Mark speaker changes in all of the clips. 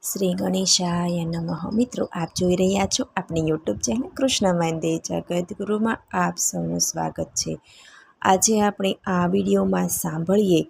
Speaker 1: શ્રી ગણેશાય નમઃ. મિત્રો, આપ જોઈ રહ્યા છો આપણી યુટ્યુબ ચેનલ કૃષ્ણ મંદિર જગદગુરુમાં આપ સૌનું સ્વાગત છે. આજે આપણે આ વિડીયોમાં સાંભળીએ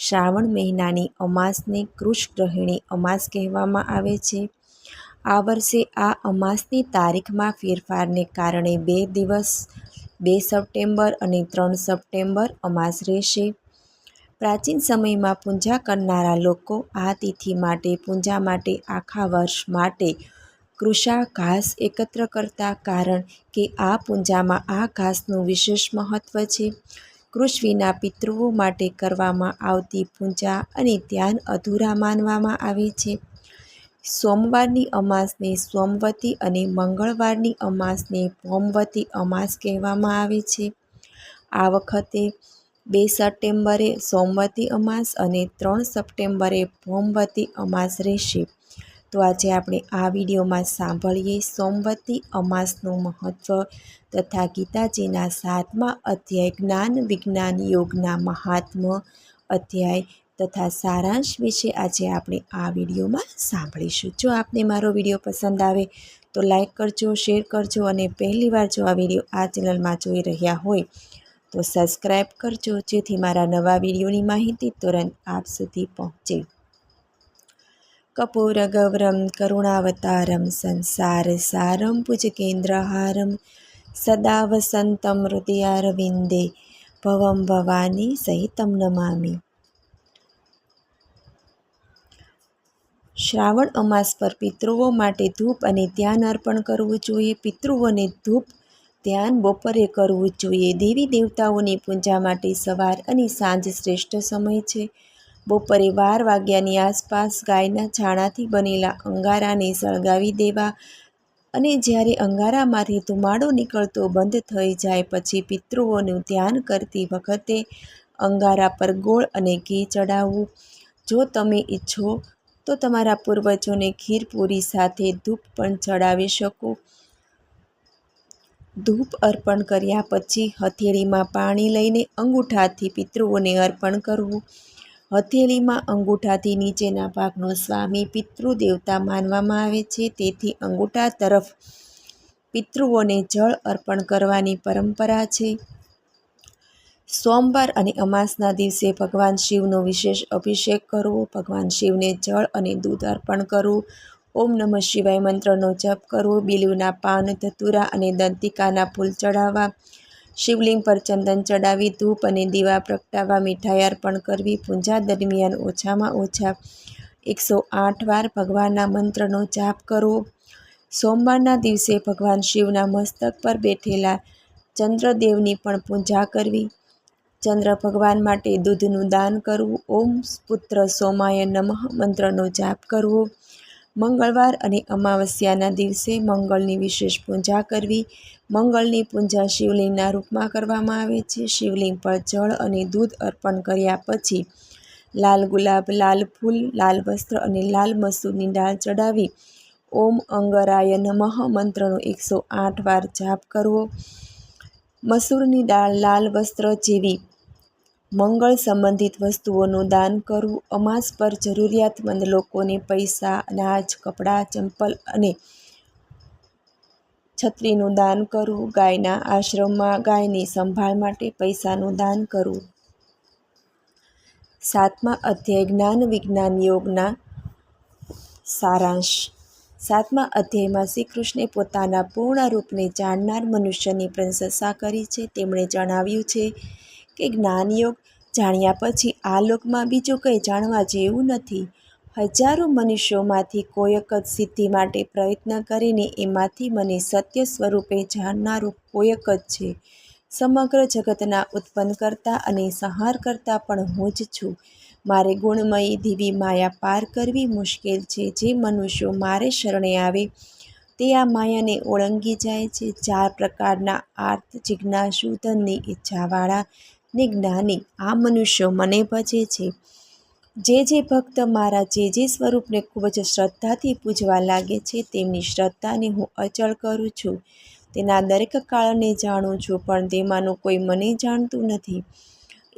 Speaker 1: શ્રાવણ મહિનાની અમાસને કૃષ્ણગ્રહિણી અમાસ કહેવામાં આવે છે. આ વર્ષે આ અમાસની તારીખમાં ફેરફારને કારણે 2 દિવસ 2 સપ્ટેમ્બર અને 3 સપ્ટેમ્બર અમાસ રહેશે. પ્રાચીન સમયમાં પૂજા કરનારા લોકો આ તિથિ માટે પૂજા માટે આખા વર્ષ માટે કૃષા ઘાસ એકત્ર કરતા, કારણ કે આ પૂજામાં આ ઘાસનું વિશેષ મહત્વ છે. કૃષ વિના પિતૃઓ માટે કરવામાં આવતી પૂજા અને ધ્યાન અધૂરા માનવામાં આવે છે. સોમવારની અમાસને સોમવતી અને મંગળવારની અમાસને ભૌમવતી અમાસ કહેવામાં આવે છે. આ વખતે 2 સપ્ટેમ્બરે સોમવતી અમાસ અને 3 સપ્ટેમ્બરે ભૌમવતી અમાસ રહેશે. તો આજે આપણે આ વિડીયોમાં સાંભળીએ સોમવતી અમાસનું મહત્ત્વ તથા ગીતાજીના 7મા અધ્યાય જ્ઞાન વિજ્ઞાન યોગના મહાત્મ્ય અધ્યાય તથા સારાંશ વિશે આજે આપણે આ વિડીયોમાં સાંભળીશું. જો આપને મારો વિડીયો પસંદ આવે તો લાઈક કરજો, શેર કરજો અને પહેલીવાર જો આ વિડીયો આ ચેનલમાં જોઈ રહ્યા હોય તો સબસ્ક્રાઈબ કરજો, જેથી મારા નવા વિડીયોની માહિતી તુરંત આપ સુધી પહોંચે. કપૂરગૌરમ કરુણાવતારમ સંસાર સારમ ભુજગેન્દ્રહારમ સદા વસંતમ હૃદયારવિંદે ભવમ ભવાની સહિતમ નમામિ. શ્રાવણ અમાસ પર પિતૃઓ માટે ધૂપ અને ધ્યાન અર્પણ કરવું જોઈએ. પિતૃઓને ધૂપ ધ્યાન બપોરે કરવું જોઈએ. દેવી દેવતાઓની પૂજા માટે સવાર અને સાંજ શ્રેષ્ઠ સમય છે. બપોરે 12 વાગ્યાની આસપાસ ગાયના છાણાથી બનેલા અંગારાને સળગાવી દેવા અને જ્યારે અંગારામાંથી ધુમાડો નીકળતો બંધ થઈ જાય પછી પિતૃઓનું ધ્યાન કરતી વખતે અંગારા પર ગોળ અને ઘી ચડાવવું. જો તમે ઈચ્છો તો તમારા પૂર્વજોને ખીર પૂરી સાથે ધૂપ પણ ચડાવી શકો. ધૂપ અર્પણ કર્યા પછી હથેળીમાં પાણી લઈને અંગૂઠાથી પિતૃઓને અર્પણ કરવું. હથેળીમાં અંગૂઠાથી નીચેના ભાગનો સ્વામી પિતૃ દેવતા માનવામાં આવે છે, તેથી અંગૂઠા તરફ પિતૃઓને જળ અર્પણ કરવાની પરંપરા છે. સોમવાર અને અમાસના દિવસે ભગવાન શિવનો વિશેષ અભિષેક કરવો. ભગવાન શિવને જળ અને દૂધ અર્પણ કરવું. ઓમ નમઃ શિવાય મંત્રનો જપ કરવો. બિલીવના પાન, ધતુરા અને દંતિકાના ફૂલ ચડાવવા. શિવલિંગ પર ચંદન ચડાવી ધૂપ અને દીવા પ્રગટાવવા. મીઠાઈ અર્પણ કરવી. પૂજા દરમિયાન ઓછામાં ઓછા 108 વાર ભગવાનના મંત્રનો જાપ કરવો. સોમવારના દિવસે ભગવાન શિવના મસ્તક પર બેઠેલા ચંદ્રદેવની પણ પૂજા કરવી. ચંદ્ર ભગવાન માટે દૂધનું દાન કરવું. ઓમ પુત્ર સોમાય નમઃ મંત્રનો જાપ કરવો. મંગળવાર અને અમાવસ્યાના દિવસે મંગળની વિશેષ પૂજા કરવી. મંગળની પૂજા શિવલિંગના રૂપમાં કરવામાં આવે છે. શિવલિંગ પર જળ અને દૂધ અર્પણ કર્યા પછી લાલ ગુલાબ, લાલ ફૂલ, લાલ વસ્ત્ર અને લાલ મસૂરની દાળ ચડાવી ઓમ અંગરાય નમઃ મંત્રનો 108 વાર જાપ કરવો. મસૂરની દાળ, લાલ વસ્ત્ર જેવી મંગળ સંબંધિત વસ્તુઓનું દાન કરવું. અમાસ પર જરૂરિયાતમંદ લોકોને પૈસા, અનાજ, કપડાં, ચંપલ અને છત્રીનું દાન કરવું. ગાયના આશ્રમમાં ગાયની સંભાળ માટે પૈસાનું દાન કરવું. 7મા અધ્યાય જ્ઞાન વિજ્ઞાન યોગના સારાંશ. 7મા અધ્યાયમાં શ્રી કૃષ્ણે પોતાના પૂર્ણ રૂપને જાણનાર મનુષ્યની પ્રશંસા કરી છે. તેમણે જણાવ્યું છે કે જ્ઞાનયોગ જાણ્યા પછી આ લોકમાં બીજું કંઈ જાણવા જેવું નથી. હજારો મનુષ્યોમાંથી કોઈક જ સિદ્ધિ માટે પ્રયત્ન કરીને એમાંથી મને સત્ય સ્વરૂપે જાણનારો કોઈક જ છે. સમગ્ર જગતના ઉત્પન્નકર્તા અને સંહારકર્તા પણ હું જ છું. મારે ગુણમયી દિવી માયા પાર કરવી મુશ્કેલ છે. જે મનુષ્યો મારે શરણે આવે તે આ માયાને ઓળંગી જાય છે. 4 પ્રકારના આર્ત, જિજ્ઞાસુ, ધનની ઈચ્છાવાળા ને જ્ઞાની આ મનુષ્યો મને ભજે છે. જે ભક્ત મારા જે સ્વરૂપને ખૂબ જ શ્રદ્ધાથી પૂજવા લાગે છે તેમની શ્રદ્ધાને હું અચળ કરું છું. તેના દરેક કાળને જાણું છું, પણ તેમાંનું કોઈ મને જાણતું નથી.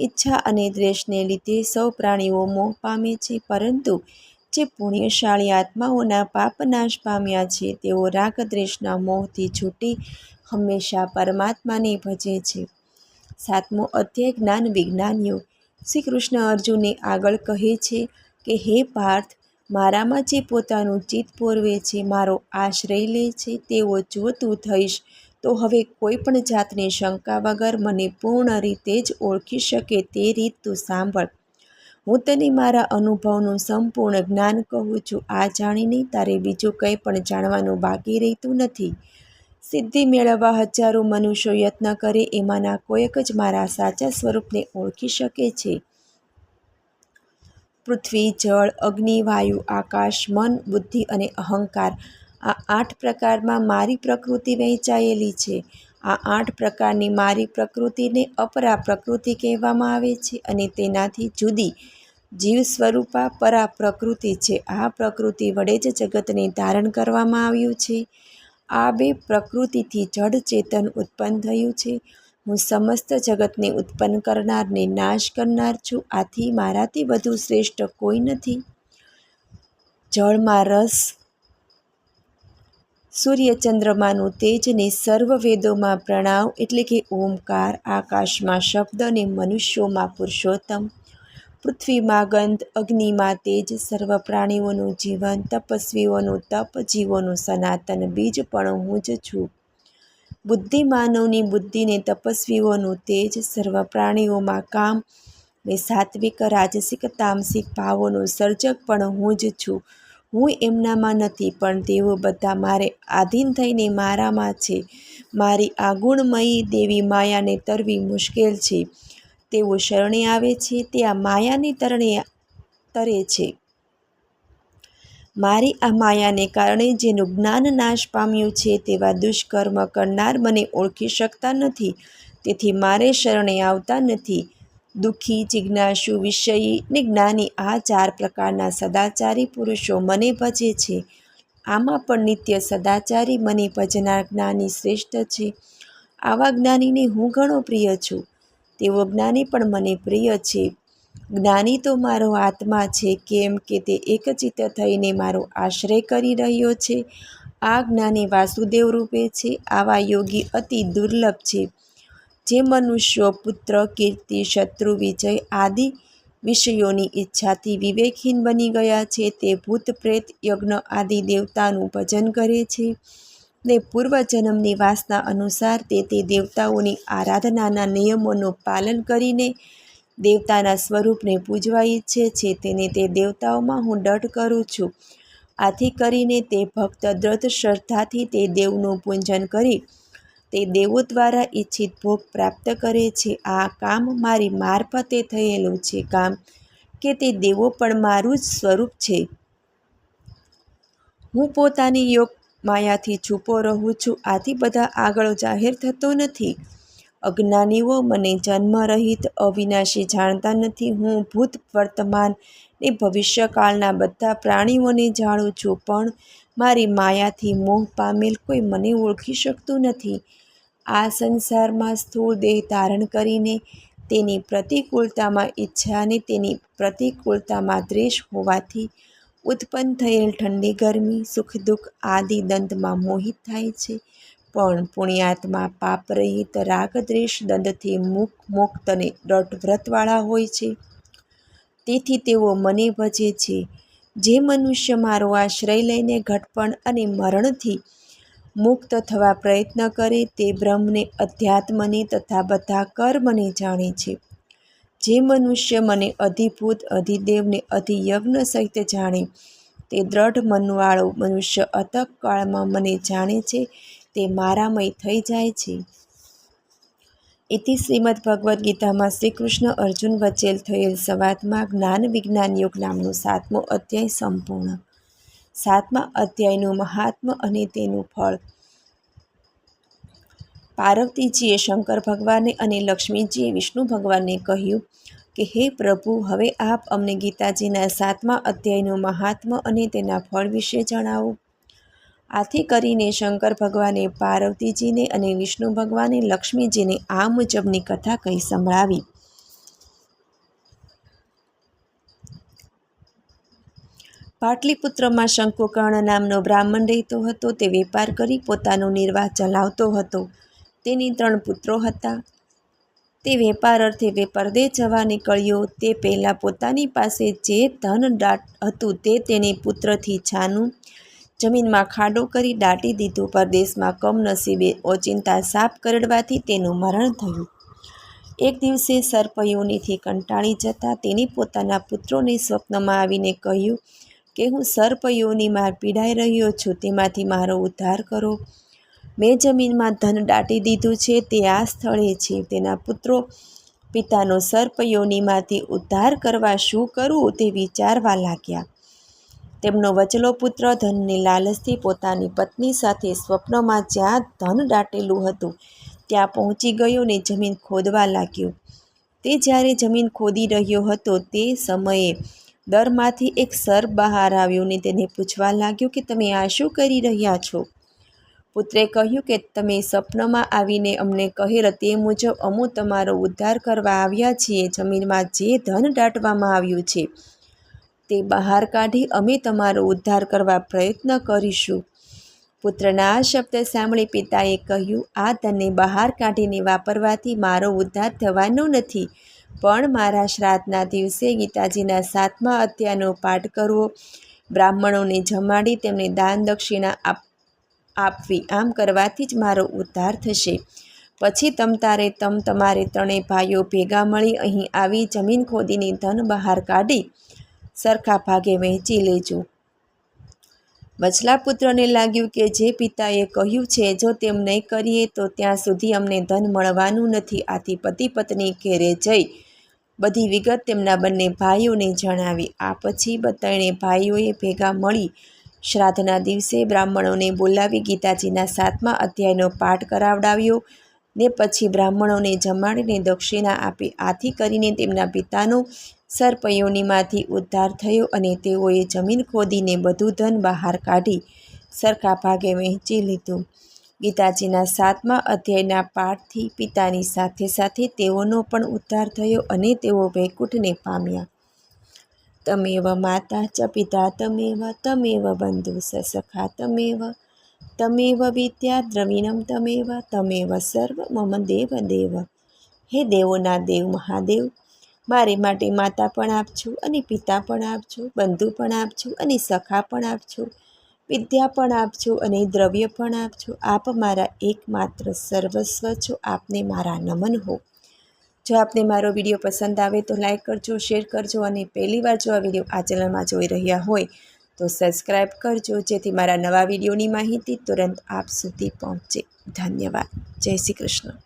Speaker 1: ઈચ્છા અને દ્વેષને લીધે સૌ પ્રાણીઓ મોહ પામે છે, પરંતુ જે પુણ્યશાળી આત્માઓના પાપ નાશ પામ્યા છે તેઓ રાગદ્વેષના મોહથી છૂટી હંમેશા પરમાત્માને ભજે છે. 7મો અધ્યાય જ્ઞાન વિજ્ઞાન યોગ. શ્રી કૃષ્ણ અર્જુનને આગળ કહે છે કે હે પાર્થ, મારામાં જે પોતાનું ચિત્ત પોરવે છે, મારો આશ્રય લે છે, તેવો જો તું થઈશ તો હવે કોઈ પણ જાતની શંકા વગર મને પૂર્ણ રીતે જ ઓળખી શકે તે રીત તું સાંભળ. હું તને મારા અનુભવનું સંપૂર્ણ જ્ઞાન કહું છું. આ જાણીને તારે બીજું કંઈ પણ જાણવાનું બાકી રહેતું નથી. સિદ્ધિ મેળવવા હજારો મનુષ્યો યત્ન કરે, એમાંના કોઈક જ મારા સાચા સ્વરૂપને ઓળખી શકે છે. પૃથ્વી, જળ, અગ્નિ, વાયુ, આકાશ, મન, બુદ્ધિ અને અહંકાર, આ 8 પ્રકારમાં મારી પ્રકૃતિ વહેંચાયેલી છે. આ 8 પ્રકારની મારી પ્રકૃતિને અપરા પ્રકૃતિ કહેવામાં આવે છે અને તેનાથી જુદી જીવ સ્વરૂપા પરા પ્રકૃતિ છે. આ પ્રકૃતિ વડે જ જગતને ધારણ કરવામાં આવ્યું છે. આ 2 પ્રકૃતિથી જડ ચેતન ઉત્પન્ન થયું છે. હું સમસ્ત જગતને ઉત્પન્ન કરનાર ને નાશ કરનાર છું. આથી મારાથી વધુ શ્રેષ્ઠ કોઈ નથી. જળમાં રસ, સૂર્ય ચંદ્રમાનું તેજ ને સર્વ વેદોમાં પ્રણવ એટલે કે ઓમકાર, આકાશમાં શબ્દ ને મનુષ્યોમાં પુરુષોત્તમ, પૃથ્વીમાં ગંધ, અગ્નિમાં તેજ, સર્વ પ્રાણીઓનું જીવન, તપસ્વીઓનું તપ, જીવોનું સનાતન બીજ પણ હું જ છું. બુદ્ધિ માનવની બુદ્ધિ ને તપસ્વીઓનું તેજ, સર્વ પ્રાણીઓમાં કામ ને સાત્વિક, રાજસિક, તામસિક ભાવોનું સર્જક પણ હું જ છું. હું એમનામાં નથી, પણ તેઓ બધા મારે આધીન થઈને મારામાં છે. મારી આ ગુણમયી દેવી માયાને તરવી મુશ્કેલ છે. તેઓ શરણે આવે છે તે આ માયાને તરે છે. મારી આ માયાને કારણે જેનું જ્ઞાન નાશ પામ્યું છે તેવા દુષ્કર્મ કરનાર મને ઓળખી શકતા નથી, તેથી મારે શરણે આવતા નથી. દુઃખી, જિજ્ઞાસુ, વિષયી ને જ્ઞાની, આ 4 પ્રકારના સદાચારી પુરુષો મને ભજે છે. આમાં પણ નિત્ય સદાચારી મને ભજનાર જ્ઞાની શ્રેષ્ઠ છે. આવા જ્ઞાનીને હું ઘણો પ્રિય છું. તેવો જ્ઞાની પણ મને પ્રિય છે. જ્ઞાની તો મારો આત્મા છે, કેમ કે તે એકચિત્ત થઈને મારો આશ્રય કરી રહ્યો છે. આ જ્ઞાની વાસુદેવ રૂપે છે. આવા યોગી અતિ દુર્લભ છે. જે મનુષ્યો પુત્ર, કીર્તિ, શત્રુ, વિજય આદિ વિષયોની ઈચ્છાથી વિવેકહીન બની ગયા છે, તે ભૂત, પ્રેત, યજ્ઞ આદિ દેવતાનું ભજન કરે છે ને પૂર્વજન્મની વાસના અનુસાર તે દેવતાઓની આરાધનાના નિયમોનું પાલન કરીને દેવતાના સ્વરૂપને પૂજવા ઈચ્છે છે, તેને તે દેવતાઓમાં હું દઢ કરું છું. આથી કરીને તે ભક્ત દ્રઢ શ્રદ્ધાથી તે દેવનું પૂજન કરી તે દેવો દ્વારા ઈચ્છિત ભોગ પ્રાપ્ત કરે છે. આ કામ મારી મારફતે થયેલું છે, કામ કે તે દેવો પણ મારું જ સ્વરૂપ છે. હું પોતાની યોગ માયાથી છૂપો રહું છું. આથી બધા આગળ જાહેર થતો નથી. અજ્ઞાનીઓ મને જન્મરહિત અવિનાશી જાણતા નથી. હું ભૂત, વર્તમાન ને ભવિષ્યકાળના બધા પ્રાણીઓને જાણું છું, પણ મારી માયાથી મોહ પામેલ કોઈ મને ઓળખી શકતું નથી. આ સંસારમાં સ્થૂળ દેહ ધારણ કરીને તેની પ્રતિકૂળતામાં ઈચ્છા અને તેની પ્રતિકૂળતામાં દ્વેષ હોવાથી ઉત્પન્ન થયેલ ઠંડી, ગરમી, સુખ, દુઃખ આદિ દ્વંદ્વમાં મોહિત થાય છે. પણ પુણ્યાત્મા પાપરહિત રાગ દ્વેષ દ્વંદ્વથી મુક્ત અને દ્રઢ વ્રતવાળા હોય છે. તેથી તેઓ મને ભજે છે. જે મનુષ્ય મારો આશ્રય લઈને ઘટપણ અને મરણથી મુક્ત થવા પ્રયત્ન કરે તે બ્રહ્મને, અધ્યાત્મને તથા બધા કર્મને જાણે છે. જે મનુષ્ય મને અધિભૂત, અધિદેવ ને અધિયજ્ઞ સહિત જાણે તે દ્રઢ મનવાળો મનુષ્ય અથક કાળમાં મને જાણે છે, તે મારામય થઈ જાય છે. ઇતિ શ્રીમદ્ ભગવદ્ ગીતામાં શ્રી કૃષ્ણ અર્જુન વચ્ચે થયેલ સંવાદમાં જ્ઞાન વિજ્ઞાન યોગ નામનો 7મો અધ્યાય સંપૂર્ણ. 7મા અધ્યાયનું મહાત્મ્ય અને તેનું ફળ. પાર્વતીજીએ શંકર ભગવાનને અને લક્ષ્મીજીએ વિષ્ણુ ભગવાનને કહ્યું કે હે પ્રભુ, હવે આપ અમને ગીતાજીના 7મા અધ્યાયનું મહાત્મ્ય અને તેના ફળ વિશે જણાવો. આથી કરીને શંકર ભગવાને પાર્વતીજીને અને વિષ્ણુ ભગવાને લક્ષ્મીજીને આ મુજબની કથા કહી સંભળાવી. પાટલીપુત્રમાં શંકુકર્ણ નામનો બ્રાહ્મણ રહેતો હતો. તે વેપાર કરી પોતાનો નિર્વાહ ચલાવતો હતો. તેની 3 પુત્રો હતા. તે વેપાર અર્થે પરદેશ જવા નીકળ્યો. તે પહેલાં પોતાની પાસે જે ધન હતું તે તેની પુત્રથી છાનું જમીનમાં ખાડો કરી દાટી દીધું. પરદેશમાં કમનસીબે ઓચિંતા સાપ કરડવાથી તેનું મરણ થયું. એક દિવસે સર્પયોનિથી કંટાળી જતાં તેની પોતાના પુત્રોને સ્વપ્નમાં આવીને કહ્યું કે હું સર્પયોનિમાં પીડાઈ રહ્યો છું, તેમાંથી મારો ઉદ્ધાર કરો. મેં જમીનમાં ધન દાટી દીધું છે, તે આ સ્થળે છે. તેના પુત્રો પિતાનો સર્પયોનિમાંથી ઉદ્ધાર કરવા શું કરવું તે વિચારવા લાગ્યા. તેમનો વચલો પુત્ર ધનની લાલચથી પોતાની પત્ની સાથે સ્વપ્નમાં જ્યાં ધન દાટેલું હતું ત્યાં પહોંચી ગયો ને જમીન ખોદવા લાગ્યો. તે જ્યારે જમીન ખોદી રહ્યો હતો તે સમયે દરમાંથી એક સર્પ બહાર આવ્યો ને તેને પૂછવા લાગ્યો કે તમે આ શું કરી રહ્યા છો? પુત્રે કહ્યું કે તમે સ્વપ્નમાં આવીને અમને કહેલ તે મુજબ અમો તમારો ઉદ્ધાર કરવા આવ્યા છીએ. જમીનમાં જે ધન દાટવામાં આવ્યું છે તે બહાર કાઢી અમે તમારો ઉદ્ધાર કરવા પ્રયત્ન કરીશું. પુત્રના આ શબ્દ સાંભળી પિતાએ કહ્યું, આ ધનને બહાર કાઢીને વાપરવાથી મારો ઉદ્ધાર થવાનો નથી, પણ મારા શ્રાદ્ધના દિવસે ગીતાજીના 7મા અધ્યાયનો પાઠ કરવો, બ્રાહ્મણોને જમાડી તેમને દાન દક્ષિણા આપવી, આમ કરવાથી જ મારો ઉદ્ધાર થશે. પછી તમારે 3 ભાઈઓ ભેગા મળી અહીં આવી જમીન ખોદીને ધન બહાર કાઢી સરખા ભાગે વહેંચી લેજો. વચલા પુત્રને લાગ્યું કે જે પિતાએ કહ્યું છે જો તેમ નહીં કરીએ તો ત્યાં સુધી અમને ધન મળવાનું નથી. આથી પતિ પત્ની ઘેરે જઈ બધી વિગત તેમના બંને ભાઈઓને જણાવી. આ પછી 3 ભાઈઓએ ભેગા મળી શ્રાદ્ધના દિવસે બ્રાહ્મણોને બોલાવી ગીતાજીના 7મા અધ્યાયનો પાઠ કરાવડાવ્યો ને પછી બ્રાહ્મણોને જમાડીને દક્ષિણા આપી. આથી કરીને તેમના પિતાનો સર્પયોનિમાંથી ઉદ્ધાર થયો અને તેઓએ જમીન ખોદીને બધું ધન બહાર કાઢી સરખા ભાગે વહેંચી લીધું. ગીતાજીના 7મા અધ્યાયના પાઠથી પિતાની સાથે સાથે તેઓનો પણ ઉદ્ધાર થયો અને તેઓ વૈકુંઠને પામ્યા. તમેવ માતા ચ પિતા તમેવ બંધુ સખા તમેવ વિદ્યા દ્રવિણમ તમેવ સર્વ મમ દેવ દેવ. હે દેવોના દેવ મહાદેવ, મારે માટે માતા પણ આપજો અને પિતા પણ આપજો, બંધુ પણ આપજો અને સખા પણ આપજો, વિદ્યા પણ આપજો અને દ્રવ્ય પણ આપજો. આપ મારા એકમાત્ર સર્વસ્વ છો. આપને મારા નમન હો. જો આપને મારો વિડીયો પસંદ આવે તો લાઈક કરજો, શેર કરજો અને પહેલીવાર જો આ વિડીયો આ ચેનલમાં જોઈ રહ્યા હોય તો સબસ્ક્રાઈબ કરજો, જેથી મારા નવા વિડીયોની માહિતી તુરંત આપ સુધી પહોંચે. ધન્યવાદ. જય શ્રી કૃષ્ણ.